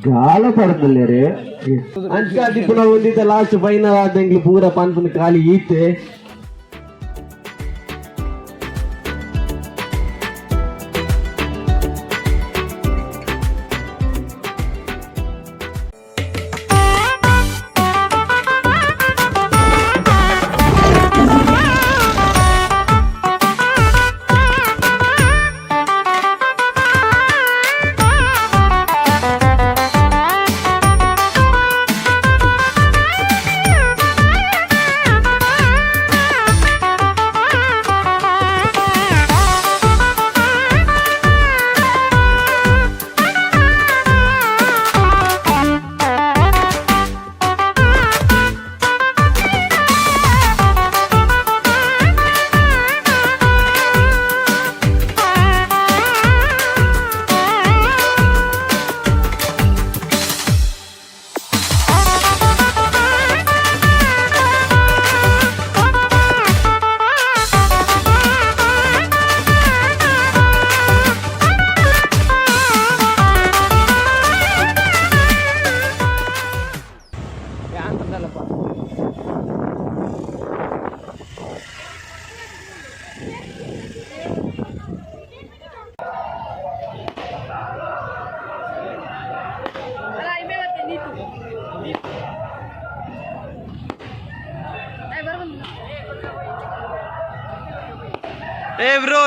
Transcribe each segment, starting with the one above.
ಗಾಳ ಪಡ್ದಲ್ಲೇ ಅಂಚಾಟಿ ಪುನಃ ಒಂದಿದ್ದ last final ಆದಂಗೆ ಪೂರ ಪನ್ಪನ ಖಾಲಿ ಈತೆ ಬ್ರೋ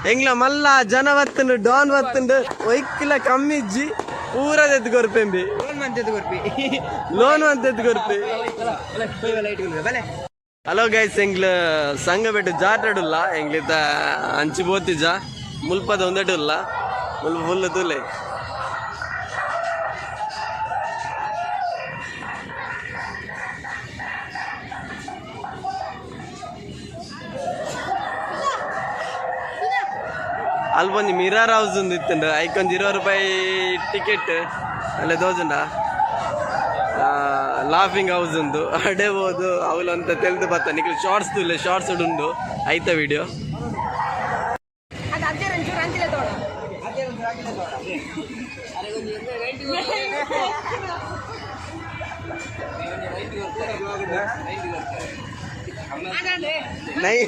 ಎಂಗ್ಲ ಮಲ್ಲ ಜನ ಬತ್ತುಂಡು ಡಾನ್ ಬತ್ತುಂಡು ಒಯ್ಕಿಲ ಕಮ್ಮಿಜ್ಜಿ ಪೂರದ ಎತ್ಕೊರ್ಪೆಂಬಿ ಲೋನ್ ಅಂತ ಎತ್ಕೊರ್ಪಿ. ಹಲೋ ಗೈಸ್, ಎಂಗ್ಲ ಸಂಗಬೆಟ್ಟು ಜಾಟಾಡುಲ್ಲ ಎಂಗ್ಲಿತ ಅಂಚಿ ಬೋತಿಜ ಮುಲ್ಪದ ಒಂದಡುಲ್ಲ ಮುಲ್ಪ ಫುಲ್ ತುಲೆ ಅಲ್ಬೊಂದು ಮಿರರ್ ಹೌಸ್ ಒಂದು ಇತ್ತುಂಡು ಐಕೊಂದು 20 ರೂಪಾಯಿ ಟಿಕೆಟ್ ಅಲ್ಲೇ ತೋಜುಂಡ ಲಾಫಿಂಗ್ ಹೌಸ್ ಉಂದು ಅಡೆ ಹೋದು ಅವಳು ಅಂತ ತೆಲ್ದು ಬತ್ತ ನಿಖಿಲ್ ಶಾರ್ಟ್ಸ್ ತುಲೆ ಶಾರ್ಟ್ಸ್ ಉಂಡು ಆಯ್ತಾ ವಿಡಿಯೋ नहीं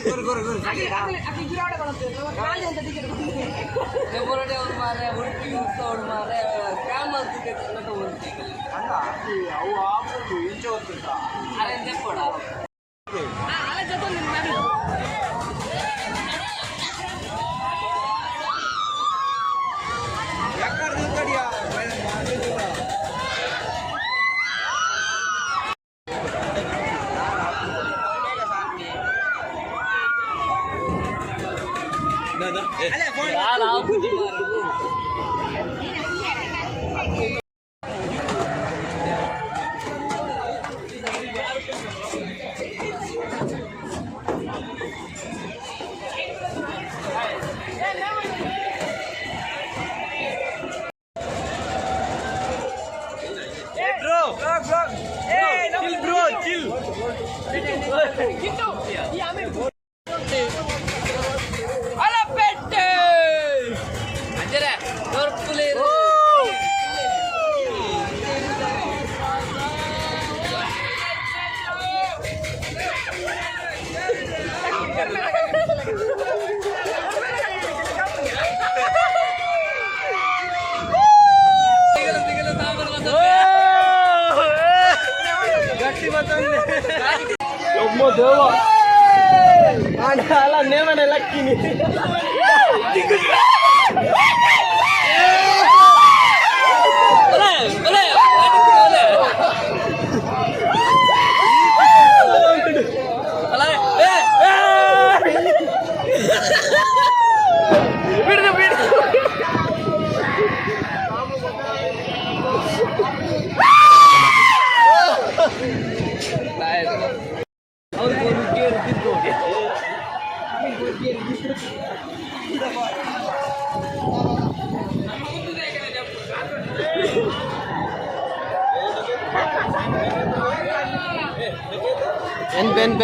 అలా నేమనే లక్కిని pen.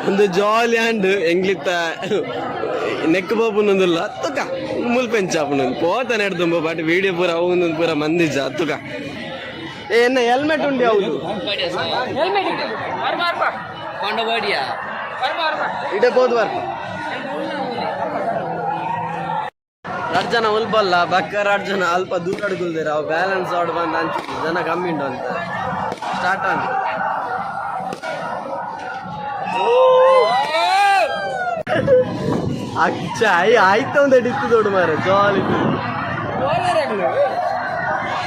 ಒಂದು ಜಾಲಿ ಅಂಡ್ ಎಂಗ್ಲಿತ್ತ ನೆಕ್ ಬೋಪುನೊಂದುಲ್ಲ ಅತ್ತುಕ ಮುಲ್ ಪೆಂಚಾಪುನೊಂದು ಪೋತಾನೆ ಹಿಡ್ದು ಬಟ್ ವಿಡಿಯೋ ಪೂರ ಅವನೊಂದು ಪೂರ ಮಂದಿಜ ಅತ್ತುಕ ಏನ ಹೆಲ್ಮೆಟ್ ಉಂಡಿ ಹೌದು ಇಡೇ ಬೋದು ಬರ್ಪ ಜನ ಉಲ್ಪಲ್ಲ ಬಕ್ಕ ಜನ ಅಲ್ಪ ದೂರ ಅಡ್ಗುಲ್ದಿರ ಅವು ಬ್ಯಾಲೆನ್ಸ್ ಆಡ್ ಬಂದು ಹಂಚಿ ಜನ ಕಮ್ಮಿ ಉಂಟು ಅಂತ ಸ್ಟಾರ್ಟ್ ಆಗಿ ಅಚ್ಚ ಆಯ್ತ ಒಂದು ಹಿಡಿತು ದೊಡ್ಡ ಮಾರ ಜಾಲಿ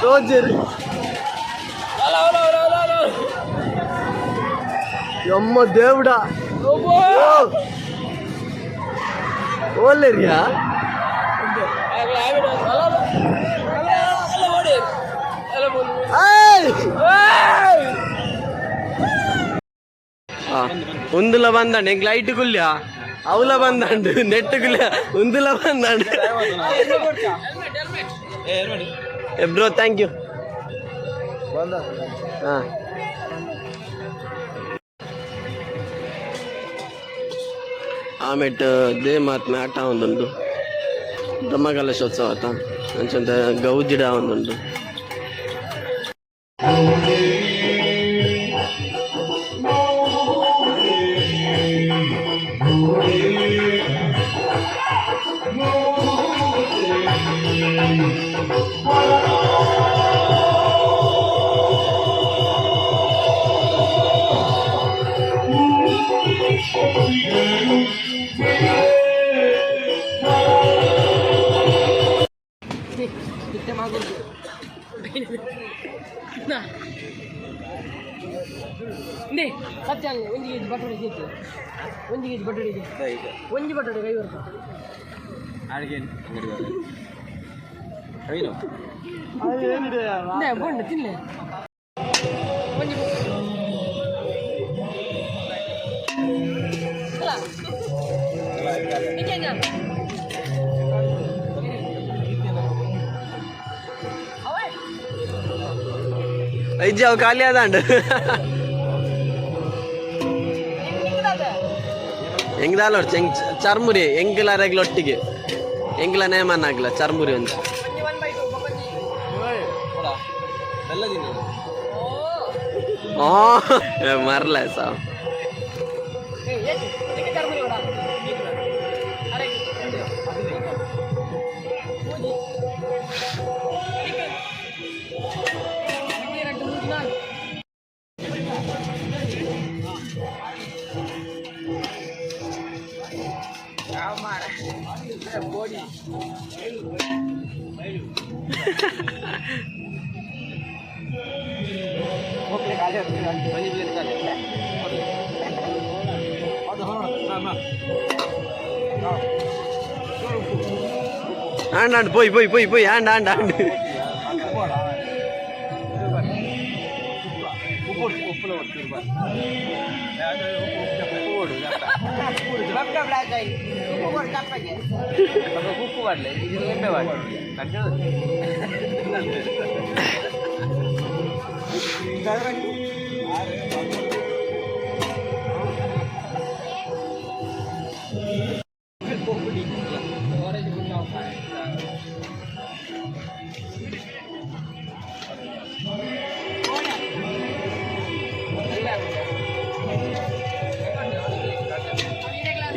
ಸೋಜರಿ ಅಮ್ಮ ದೇವ್ಡ ಓಲ್ಲೇರಿಯಾ ఉందుల బందండి ఇంక లైట్ కుల్యా అవుల బందండు నెట్ కుల్యా ఉందుల బందండు బ్రో థ్యాంక్ యూ ಆಮೇಟ್ ದೇ ಮಾತ್ಮೆ ಆಟ ಒಂದುಂಡು ಬ್ರಹ್ಮಕಲಶೋತ್ಸವ ಆತ ಅಂಚಂತ ಗೌಜಿಡ ಒಂದುಂಡು ಸತ್ಯಾಂಗ ಒಂದು ಕೆಜಿ ಬಟಾಣಿ ಇತ್ತು 1 ಕೆಜಿ ಬಟಾಣಿಗೆ ಒಂಜಿ ಬಟಾಣಿ 50 ರೂಪಾಯಿ ಬೋಂಡ ತಿನ್ನೆ ಒಂಜಿ ಐಜಾವ್ ಖಾಲಿ ಅದಾಂಡ್ ಹೆಂಗ್ದಾಲ ಚರ್ಮುರಿ ಎಂಗಿಲ ರೆಗ್ಲೊಟ್ಟಿಗೆ ಎಂಗಿಲ ನೇಮನ್ ಆಗ್ಲ ಚರ್ಮುರಿ ಒಂದು ಮರಲ ಸಾವ್ ஆண்டாண்டு போய் போய் போய் போய் ஆண்டு ఉప్పు పడలేదు ఇది ఎంపే పడలేదు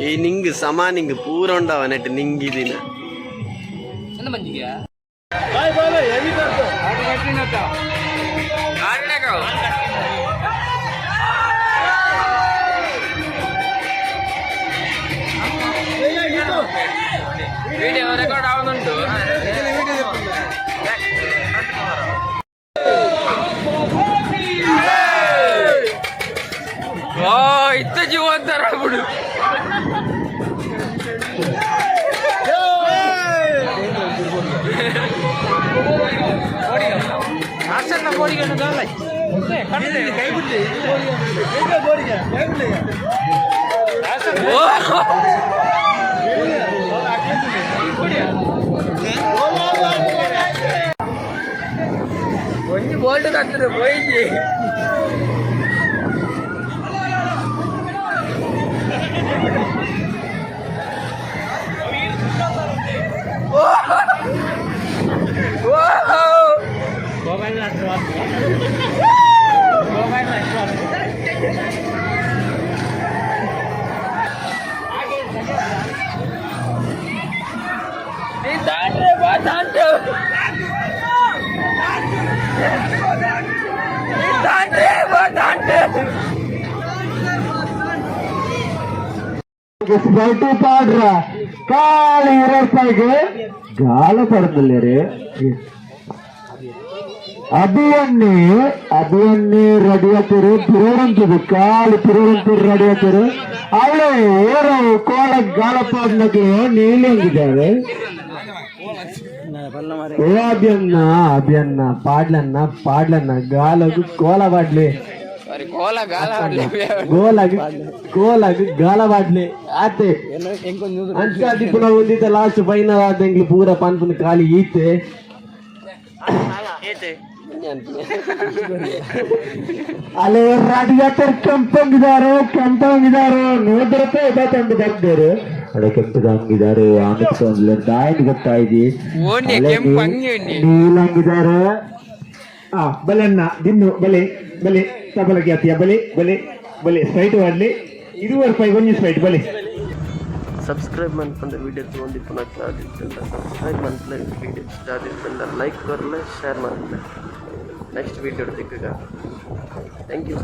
ಈ ನಿಂಗ್ ಸಮ ನಿಂಗ್ ಪೂರ ಉಂಡವ ನೆಟ್ ನಿಂಗಿದಿನ వీడియో రికార్డ్ అవునుండు ఇంత జీవంతారా ఇప్పుడు అసలు కోడిగా కై ಒಂಜಿ ಬೋಲ್ಟ್ ಕತ್ತರು ಹೋಯ್ತಿ ಬಲ್ಟು ಪಾಡ್ರ ಕಾಲು 20 ರೂಪಾಯಿಗೆ ಗಾಲ ಪಡೆದಿಲ್ಲ ರೀ ಅಭಿಯನ್ನೇ ರೆಡಿ ಆಗ್ತೀರಿ ತಿರುವಂತಿದ್ದು ಕಾಲು ತಿರುವಂತೀರಿ ರೆಡಿ ಆಗ್ತೀರಿ ಅವಳೆ ಏರೋ ಕೋಲ ಗಾಲ ಪಾಡ್ನಕ್ಕೆ ನೀಲಿ ಹಂಗಿದ್ದಾರೆ ಓ ಅಭಿಯನ್ನ ಪಾಡ್ಲನ್ನ ಗಾಲಗು ಕೋಲ ಬಾಡ್ಲಿ ಗೋಲಾಗಿ ಗಾಲ ಬಾಡ್ಲಿ ಆತೆ ಅಂಚಾ ದಿಪ್ಪುನ ಒಂದಿದ್ದ ಲಾಸ್ಟ್ ಫೈನಲ್ ಆದಂಗ್ಲಿ ಪೂರ ಪನ್ಪುನ ಖಾಲಿ ಈತೆ ಅಲ್ಲೇ ರಾಡಿಯಾಟರ್ ಕೆಂಪಂಗಿದಾರು ನೋಡ್ರಪ್ಪ ತಂದು ಬರ್ತಾರೆ ಅಡೆ ಕೆಂಪದಂಗಿದ್ದಾರೆ ಆಮೇಲೆ ದಾಯಿನ ಗೊತ್ತಾಯ್ತಿ ನೀಲಂಗಿದ್ದಾರೆ ಬಲನ್ನ ದಿನ್ನು ಬಲೆ ತಬಲಗೆ ಆತಿಯ ಬಲೆ ಸ್ಟ್ರೈಟ್ ಮಾಡ್ಲಿ 20 ರೂಪಾಯಿಗೆ ಒಂದು ಸ್ಟ್ರೈಟ್ ಬಲೆ सब्सक्राइब मनपंद वीडियो तोंदिप्पु सब्सक्राइब मनपले वीडियो इष्ट आदित्तंड लाइक करले शेयर माडले नेक्स्ट वीडियो दिक्कगा थैंक यू।